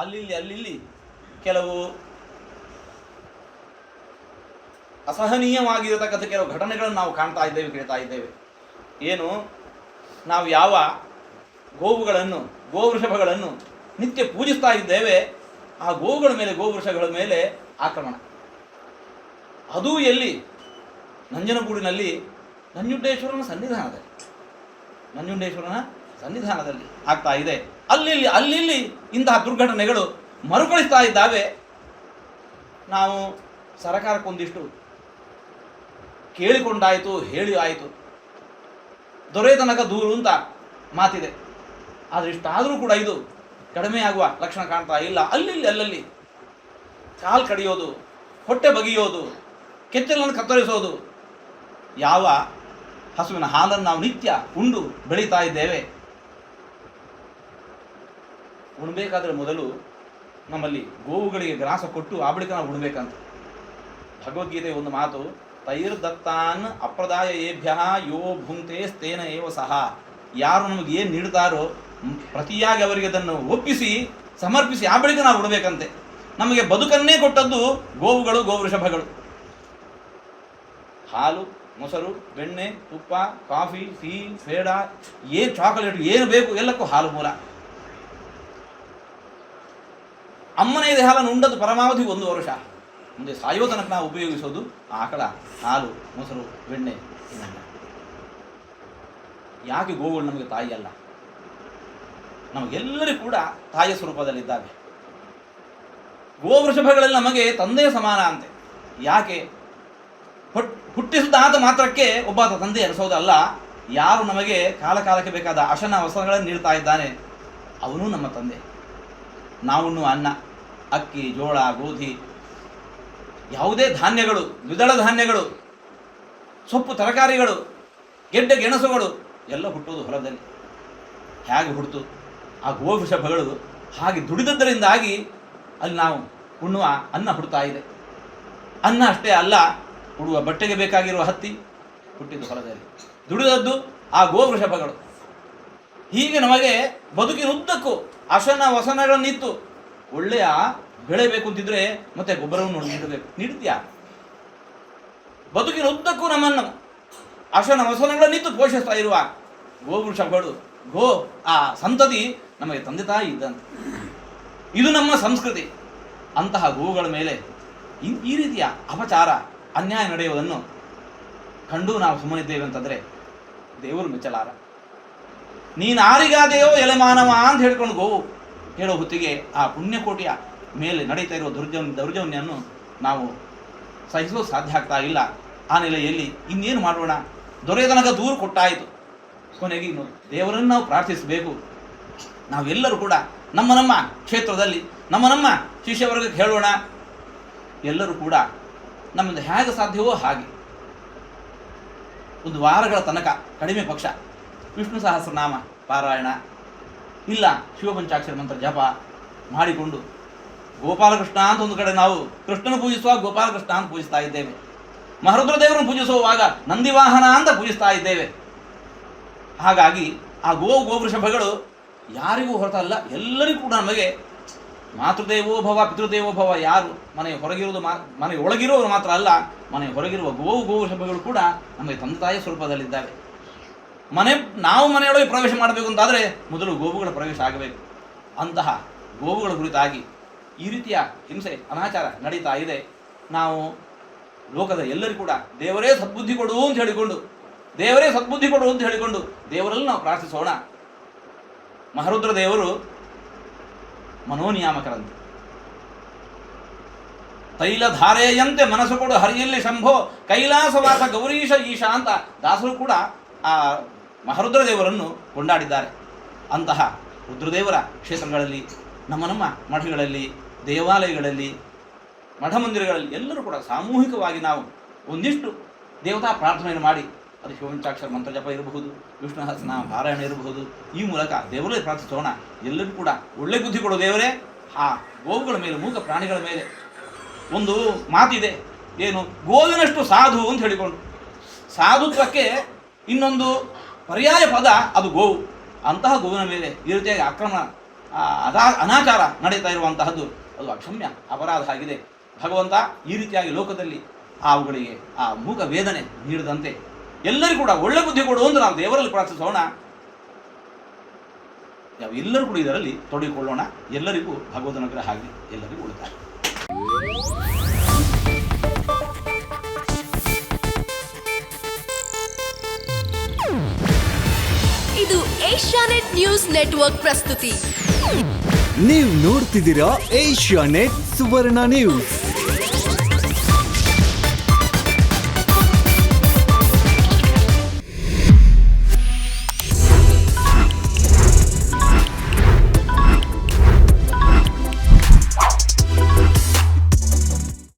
ಅಲ್ಲಿ ಕೆಲವು ಅಸಹನೀಯವಾಗಿರತಕ್ಕಂಥ ಕೆಲವು ಘಟನೆಗಳನ್ನು ನಾವು ಕಾಣ್ತಾ ಇದ್ದೇವೆ, ಕೇಳ್ತಾ ಇದ್ದೇವೆ. ಏನು, ನಾವು ಯಾವ ಗೋವುಗಳನ್ನು, ಗೋವೃಷಭಗಳನ್ನು ನಿತ್ಯ ಪೂಜಿಸ್ತಾ ಇದ್ದೇವೆ, ಆ ಗೋವುಗಳ ಮೇಲೆ, ಗೋವೃಷಗಳ ಮೇಲೆ ಆಕ್ರಮಣ. ಅದೂ ಎಲ್ಲಿ? ನಂಜನಗೂಡಿನಲ್ಲಿ ನಂಜುಂಡೇಶ್ವರನ ಸನ್ನಿಧಾನದಲ್ಲಿ ಆಗ್ತಾ ಇದೆ. ಅಲ್ಲಿ ಇಂತಹ ದುರ್ಘಟನೆಗಳು ಮರುಕಳಿಸ್ತಾ ಇದ್ದಾವೆ. ನಾವು ಸರಕಾರಕ್ಕೊಂದಿಷ್ಟು ಕೇಳಿಕೊಂಡಾಯಿತು, ಹೇಳಿ ಆಯಿತು, ದೊರೆತನಕ ದೂರು ಅಂತ ಮಾತಿದೆ. ಆದರೆ ಇಷ್ಟಾದರೂ ಕೂಡ ಇದು ಕಡಿಮೆ ಆಗುವ ಲಕ್ಷಣ ಕಾಣ್ತಾ ಇಲ್ಲ. ಅಲ್ಲಲ್ಲಿ ಕಾಲು ಕಡಿಯೋದು, ಹೊಟ್ಟೆ ಬಗೆಯೋದು, ಕೆಚ್ಚಲನ್ನು ಕತ್ತರಿಸೋದು. ಯಾವ ಹಸುವಿನ ಹಾಲನ್ನು ನಾವು ನಿತ್ಯ ಉಂಡು ಬೆಳೀತಾ ಇದ್ದೇವೆ, ಉಣ್ಬೇಕಾದ್ರೆ ಮೊದಲು ನಮ್ಮಲ್ಲಿ ಗೋವುಗಳಿಗೆ ಗ್ರಾಸ ಕೊಟ್ಟು ಆ ಬಳಿಕ ನಾವು ಉಣ್ಬೇಕಂತ. ಭಗವದ್ಗೀತೆ ಒಂದು ಮಾತು, ತೈರ್ದತ್ತಾನ್ ಅಪ್ರದಾಯ ಏಭ್ಯ ಯೋ ಭುಂಕ್ತೆ ಸ್ಥೇನ ಏವ ಸಹ. ಯಾರು ನಮಗೆ ಏನು ನೀಡ್ತಾರೋ ಪ್ರತಿಯಾಗಿ ಅವರಿಗೆ ಅದನ್ನು ಒಪ್ಪಿಸಿ ಸಮರ್ಪಿಸಿ ಆ ಬಳಿಕ ನಾವು ಉಡಬೇಕಂತೆ. ನಮಗೆ ಬದುಕನ್ನೇ ಕೊಟ್ಟದ್ದು ಗೋವುಗಳು, ಗೋವೃಷಭಗಳು. ಹಾಲು, ಮೊಸರು, ಬೆಣ್ಣೆ, ತುಪ್ಪ, ಕಾಫಿ, ಟೀ, ಪೇಡ, ಏನು ಚಾಕೊಲೇಟ್ ಏನು ಬೇಕು ಎಲ್ಲಕ್ಕೂ ಹಾಲು ಮೂಲ. ಅಮ್ಮನ ಎದೆ ಹಾಲನ್ನು ಉಂಡದ್ದು ಪರಮಾವಧಿ 1 ವರ್ಷ. ಮುಂದೆ ಸಾಯೋ ತನಕ ನಾವು ಉಪಯೋಗಿಸೋದು ಆಕಳ ಹಾಲು, ಮೊಸರು, ಬೆಣ್ಣೆ. ಯಾಕೆ ಗೋವುಗಳು ನಮಗೆ ತಾಯಿ ಅಲ್ಲ? ನಮಗೆಲ್ಲರಿಗೂ ಕೂಡ ತಾಯಿಯ ಸ್ವರೂಪದಲ್ಲಿದ್ದಾವೆ. ಗೋವೃಷಭಗಳಲ್ಲಿ ನಮಗೆ ತಂದೆಯ ಸಮಾನ ಅಂತೆ. ಯಾಕೆ? ಹುಟ್ಟಿಸಿದಾದ ಮಾತ್ರಕ್ಕೆ ಒಬ್ಬ ತಂದೆ ಅನಿಸೋದಲ್ಲ. ಯಾರು ನಮಗೆ ಕಾಲಕ್ಕೆ ಬೇಕಾದ ಅಶನ ವಸ್ತ್ರಗಳನ್ನು ನೀಡ್ತಾ ಇದ್ದಾನೆ ಅವನು ನಮ್ಮ ತಂದೆ. ನಾವುಣ್ಣು ಅನ್ನ, ಅಕ್ಕಿ, ಜೋಳ, ಗೋಧಿ, ಯಾವುದೇ ಧಾನ್ಯಗಳು, ದ್ವಿದಳ ಧಾನ್ಯಗಳು, ಸೊಪ್ಪು ತರಕಾರಿಗಳು, ಗೆಡ್ಡೆ ಗೆಣಸುಗಳು ಎಲ್ಲ ಹುಟ್ಟೋದು ಹೊಲದಲ್ಲಿ. ಹೇಗೆ ಹುಟ್ಟಿತು? ಆ ಗೋವೃಷಭಗಳು ಹಾಗೆ ದುಡಿದದ್ದರಿಂದಾಗಿ ಅಲ್ಲಿ ನಾವು ಉಣ್ಣುವ ಅನ್ನ ಹುಡ್ತಾ ಇದೆ. ಅನ್ನ ಅಷ್ಟೇ ಅಲ್ಲ, ಉಡುವ ಬಟ್ಟೆಗೆ ಬೇಕಾಗಿರುವ ಹತ್ತಿ ಹುಟ್ಟಿದ್ದು ಹೊಲದಲ್ಲಿ, ದುಡಿದದ್ದು ಆ ಗೋವೃಷಭಗಳು. ಹೀಗೆ ನಮಗೆ ಬದುಕಿನ ಉದ್ದಕ್ಕೂ ಅಶನ ವಸನಗಳನ್ನಿತ್ತು. ಒಳ್ಳೆಯ ಬೆಳೆ ಬೇಕು ಅಂತಿದ್ರೆ ಮತ್ತೆ ಗೊಬ್ಬರವನ್ನು ನೀಡಬೇಕು. ನೀಡ್ತೀಯಾ? ಬದುಕಿನ ಉದ್ದಕ್ಕೂ ನಮ್ಮನ್ನು ಅಶನ ವಸನಗಳನ್ನಿತ್ತು ಪೋಷಿಸ್ತಾ ಇರುವ ಗೋವೃಷಭಗಳು, ಆ ಸಂತತಿ ನಮಗೆ ತಂದೆ ತಾಯಿ ಇದ್ದಂತೆ. ಇದು ನಮ್ಮ ಸಂಸ್ಕೃತಿ. ಅಂತಹ ಗೋವುಗಳ ಮೇಲೆ ಈ ರೀತಿಯ ಅಪಚಾರ, ಅನ್ಯಾಯ ನಡೆಯುವುದನ್ನು ಕಂಡು ನಾವು ಸುಮ್ಮನಿದ್ದೇವೆ ಅಂತಂದರೆ ದೇವರು ಮೆಚ್ಚಲಾರ. ನೀನು ಆರಿಗಾದೆಯೋ ಎಲೆ ಮಾನವ ಅಂತ ಹೇಳ್ಕೊಂಡು ಗೋವು ಹೇಳೋ ಹೊತ್ತಿಗೆ ಆ ಪುಣ್ಯಕೋಟಿಯ ಮೇಲೆ ನಡೀತಾ ಇರುವ ದೌರ್ಜನ್ಯವನ್ನು ನಾವು ಸಹಿಸೋದು ಸಾಧ್ಯ ಆಗ್ತಾ ಇಲ್ಲ. ಆ ನೆಲೆಯಲ್ಲಿ ಇನ್ನೇನು ಮಾಡೋಣ? ದೊರೆತನಕ ದೂರು ಕೊಟ್ಟಾಯಿತು. ಕೊನೆಗೆ ಇನ್ನು ದೇವರನ್ನು ನಾವು ಪ್ರಾರ್ಥಿಸಬೇಕು. ನಾವೆಲ್ಲರೂ ಕೂಡ ನಮ್ಮ ಕ್ಷೇತ್ರದಲ್ಲಿ ನಮ್ಮ ಶಿಷ್ಯವರ್ಗಕ್ಕೆ ಹೇಳೋಣ. ಎಲ್ಲರೂ ಕೂಡ ನಮ್ಮಿಂದ ಹೇಗೆ ಸಾಧ್ಯವೋ ಹಾಗೆ ಒಂದು ವಾರಗಳ ತನಕ ಕಡಿಮೆ ಪಕ್ಷ ವಿಷ್ಣು ಸಹಸ್ರನಾಮ ಪಾರಾಯಣ, ಇಲ್ಲ ಶಿವಪಂಚಾಕ್ಷರ ಮಂತ್ರ ಜಪ ಮಾಡಿಕೊಂಡು ಗೋಪಾಲಕೃಷ್ಣ ಅಂತ ಒಂದು ಕಡೆ ನಾವು ಕೃಷ್ಣನ ಪೂಜಿಸುವಾಗ ಗೋಪಾಲಕೃಷ್ಣ ಅಂತ ಪೂಜಿಸ್ತಾ ಇದ್ದೇವೆ. ಮಹರುದ್ರ ದೇವರನ್ನು ಪೂಜಿಸುವಾಗ ನಂದಿವಾಹನ ಅಂತ ಪೂಜಿಸ್ತಾ ಇದ್ದೇವೆ. ಹಾಗಾಗಿ ಆ ಗೋವೃಷಭಗಳು ಯಾರಿಗೂ ಹೊರತಲ್ಲ, ಎಲ್ಲರಿಗೂ ಕೂಡ ನಮಗೆ ಮಾತೃದೇವೋಭವ ಪಿತೃದೇವೋಭವ. ಯಾರು ಮನೆಯ ಹೊರಗಿರುವುದು ಮನೆಯ ಒಳಗಿರುವವರು ಮಾತ್ರ ಅಲ್ಲ, ಮನೆಯ ಹೊರಗಿರುವ ಗೋವೃಷಭಗಳು ಕೂಡ ನಮಗೆ ತಂದೆ ತಾಯಿಯ ಸ್ವರೂಪದಲ್ಲಿದ್ದಾವೆ. ನಾವು ಮನೆಯೊಳಗೆ ಪ್ರವೇಶ ಮಾಡಬೇಕು ಅಂತಾದರೆ ಮೊದಲು ಗೋವುಗಳ ಪ್ರವೇಶ ಆಗಬೇಕು. ಅಂತಹ ಗೋವುಗಳ ಕುರಿತಾಗಿ ಈ ರೀತಿಯ ಹಿಂಸೆ, ಅನಾಚಾರ ನಡೀತಾ ಇದೆ. ನಾವು ಲೋಕದ ಎಲ್ಲರಿಗೂ ಕೂಡ ದೇವರೇ ಸದ್ಬುದ್ಧಿ ಕೊಡು ಅಂತ ಹೇಳಿಕೊಂಡು ದೇವರಲ್ಲಿ ನಾವು ಪ್ರಾರ್ಥಿಸೋಣ. ಮಹರುದ್ರ ದೇವರು ಮನೋನಿಯಾಮಕರಂತೆ. ತೈಲಧಾರೆಯಂತೆ ಮನಸ್ಸು ಕೊಡು ಹರಿಯಲ್ಲಿ ಶಂಭೋ ಕೈಲಾಸವಾಸ ಗೌರೀಶ ಈಶಾ ಅಂತ ದಾಸರು ಕೂಡ ಆ ಮಹರುದ್ರ ದೇವರನ್ನು ಕೊಂಡಾಡಿದ್ದಾರೆ. ಅಂತಹ ರುದ್ರದೇವರ ಕ್ಷೇತ್ರಗಳಲ್ಲಿ, ನಮ್ಮ ಮಠಗಳಲ್ಲಿ, ದೇವಾಲಯಗಳಲ್ಲಿ, ಮಠ ಮಂದಿರಗಳಲ್ಲಿ ಎಲ್ಲರೂ ಕೂಡ ಸಾಮೂಹಿಕವಾಗಿ ನಾವು ಒಂದಿಷ್ಟು ದೇವತಾ ಪ್ರಾರ್ಥನೆಯನ್ನು ಮಾಡಿ, ಅದು ಶಿವಪಂಚಾಕ್ಷರ ಮಂತ್ರ ಜಪ ಇರಬಹುದು, ವಿಷ್ಣು ಸಹಸ್ರನಾಮ ಪಾರಾಯಣ ಇರಬಹುದು, ಈ ಮೂಲಕ ದೇವರಲ್ಲಿ ಪ್ರಾರ್ಥಿಸೋಣ. ಎಲ್ಲರೂ ಕೂಡ ಒಳ್ಳೆ ಬುದ್ಧಿ ಕೊಡೋ ದೇವರೇ. ಆ ಗೋವುಗಳ ಮೇಲೆ, ಮೂಕ ಪ್ರಾಣಿಗಳ ಮೇಲೆ ಒಂದು ಮಾತಿದೆ, ಏನು, ಗೋವಿನಷ್ಟು ಸಾಧು ಅಂತ ಹೇಳಿಕೊಂಡು. ಸಾಧುತ್ವಕ್ಕೆ ಇನ್ನೊಂದು ಪರ್ಯಾಯ ಪದ ಅದು ಗೋವು. ಅಂತಹ ಗೋವಿನ ಮೇಲೆ ಈ ರೀತಿಯಾಗಿ ಆಕ್ರಮಣ ಅನಾಚಾರ ನಡೀತಾ ಇರುವಂತಹದ್ದು ಅದು ಅಕ್ಷಮ್ಯ ಅಪರಾಧ ಆಗಿದೆ. ಭಗವಂತ ಈ ರೀತಿಯಾಗಿ ಲೋಕದಲ್ಲಿ ಅವುಗಳಿಗೆ ಆ ಮೂಕ ವೇದನೆ ನೀಡದಂತೆ ಎಲ್ಲರಿಗೂ ಕೂಡ ಒಳ್ಳೆ ಬುದ್ಧಿ ಕೊಡು ಅಂತ ನಾವು ದೇವರಲ್ಲಿ ಪ್ರಾರ್ಥಿಸೋಣ. ಎಲ್ಲರೂ ಕೂಡ ಇದರಲ್ಲಿ ತೊಡಗಿಕೊಳ್ಳೋಣ. ಎಲ್ಲರಿಗೂ ಭಗವಂತನ ಅನುಗ್ರಹ ಆಗಲಿ, ಎಲ್ಲರಿಗೂ ಉಳಿತಾಯ. ಇದು ಏಷ್ಯಾನೆಟ್ ನ್ಯೂಸ್ ನೆಟ್ವರ್ಕ್ ಪ್ರಸ್ತುತಿ. ನೀವು ನೋಡ್ತಿದ್ದೀರಾ ಏಷ್ಯಾನೆಟ್ ಸುವರ್ಣ ನ್ಯೂಸ್.